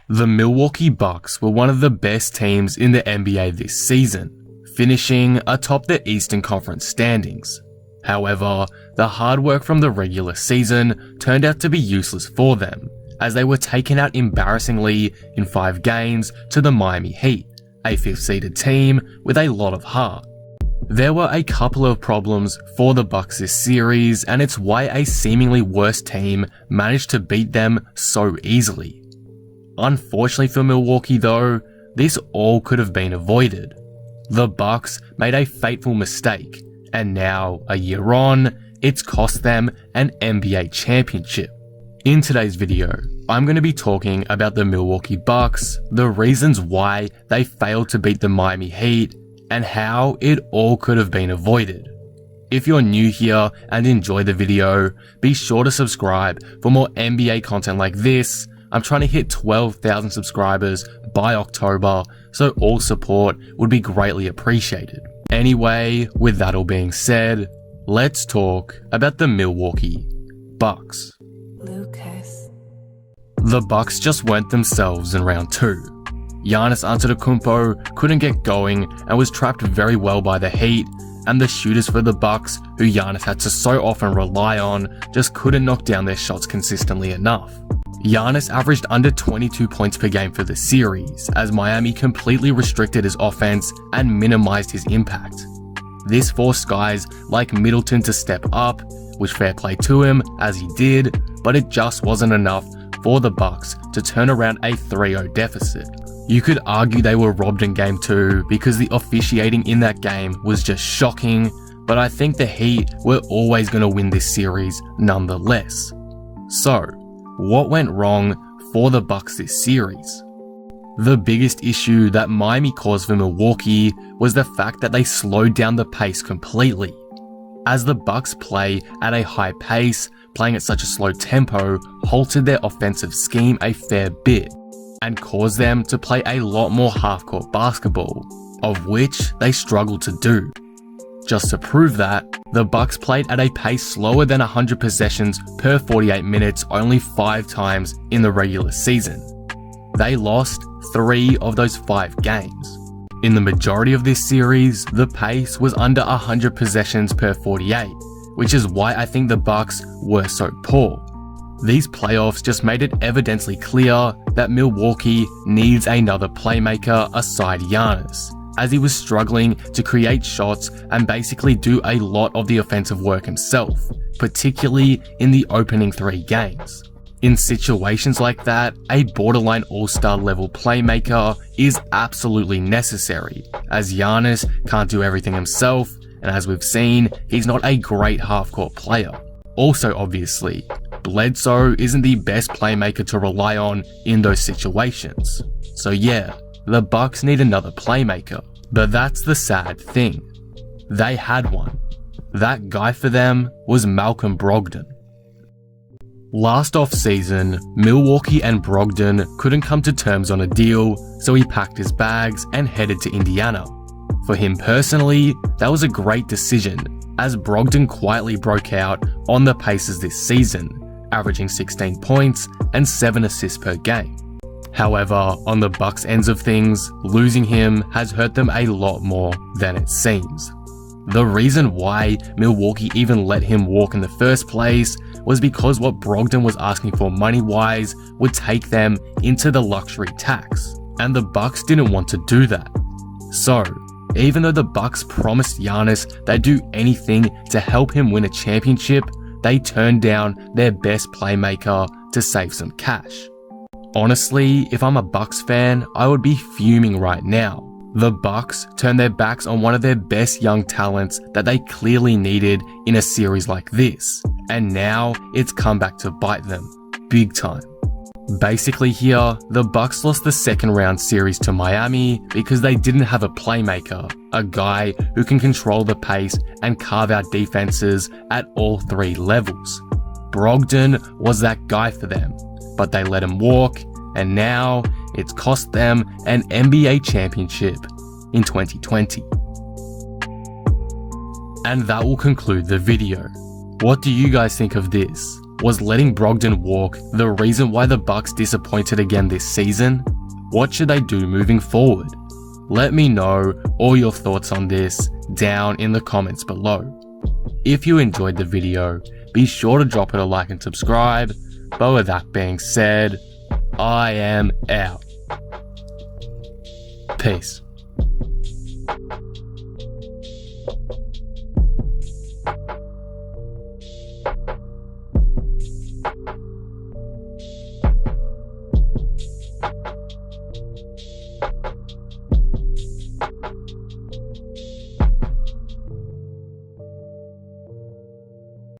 The Milwaukee Bucks were one of the best teams in the NBA this season, finishing atop the Eastern Conference standings. However, the hard work from the regular season turned out to be useless for them, as they were taken out embarrassingly in 5 games to the Miami Heat, a 5th-seeded team with a lot of heart. There were a couple of problems for the Bucks this series, and it's why a seemingly worse team managed to beat them so easily. Unfortunately for Milwaukee though, this all could have been avoided. The Bucks made a fateful mistake, and now, a year on, it's cost them an NBA championship. In today's video, I'm going to be talking about the Milwaukee Bucks, the reasons why they failed to beat the Miami Heat, and how it all could have been avoided. If you're new here and enjoy the video, be sure to subscribe for more NBA content like this. I'm trying to hit 12,000 subscribers by October, so all support would be greatly appreciated. Anyway, with that all being said, let's talk about the Milwaukee Bucks. Lucas. The Bucks just weren't themselves in round 2. Giannis Antetokounmpo couldn't get going and was trapped very well by the Heat, and the shooters for the Bucks, who Giannis had to so often rely on, just couldn't knock down their shots consistently enough. Giannis averaged under 22 points per game for the series, as Miami completely restricted his offense and minimized his impact. This forced guys like Middleton to step up, which fair play to him as he did, but it just wasn't enough for the Bucks to turn around a 3-0 deficit. You could argue they were robbed in game 2 because the officiating in that game was just shocking, but I think the Heat were always going to win this series nonetheless. So, what went wrong for the Bucks this series? The biggest issue that Miami caused for Milwaukee was the fact that they slowed down the pace completely. As the Bucks play at a high pace, playing at such a slow tempo halted their offensive scheme a fair bit, and caused them to play a lot more half-court basketball, of which they struggled to do. Just to prove that, the Bucks played at a pace slower than 100 possessions per 48 minutes only 5 times in the regular season. They lost 3 of those 5 games. In the majority of this series, the pace was under 100 possessions per 48, which is why I think the Bucks were so poor. These playoffs just made it evidently clear that Milwaukee needs another playmaker aside Giannis, as he was struggling to create shots and basically do a lot of the offensive work himself, particularly in the opening 3 games. In situations like that, a borderline all-star level playmaker is absolutely necessary, as Giannis can't do everything himself, and as we've seen, he's not a great half-court player. Also, obviously, Bledsoe isn't the best playmaker to rely on in those situations. So yeah, the Bucks need another playmaker, but that's the sad thing. They had one. That guy for them was Malcolm Brogdon. Last off-season, Milwaukee and Brogdon couldn't come to terms on a deal, so he packed his bags and headed to Indiana. For him personally, that was a great decision, as Brogdon quietly broke out on the Pacers this season, averaging 16 points and 7 assists per game. However, on the Bucks' ends of things, losing him has hurt them a lot more than it seems. The reason why Milwaukee even let him walk in the first place was because what Brogdon was asking for money-wise would take them into the luxury tax, and the Bucks didn't want to do that. So, even though the Bucks promised Giannis they'd do anything to help him win a championship, they turned down their best playmaker to save some cash. Honestly, if I'm a Bucks fan, I would be fuming right now. The Bucks turned their backs on one of their best young talents that they clearly needed in a series like this, and now it's come back to bite them, big time. Basically here, the Bucks lost the second round series to Miami because they didn't have a playmaker, a guy who can control the pace and carve out defenses at all 3 levels. Brogdon was that guy for them, but they let him walk, and now it's cost them an NBA championship in 2020. And that will conclude the video. What do you guys think of this? Was letting Brogdon walk the reason why the Bucks disappointed again this season? What should they do moving forward? Let me know all your thoughts on this down in the comments below. If you enjoyed the video, be sure to drop it a like and subscribe. But with that being said, I am out. Peace.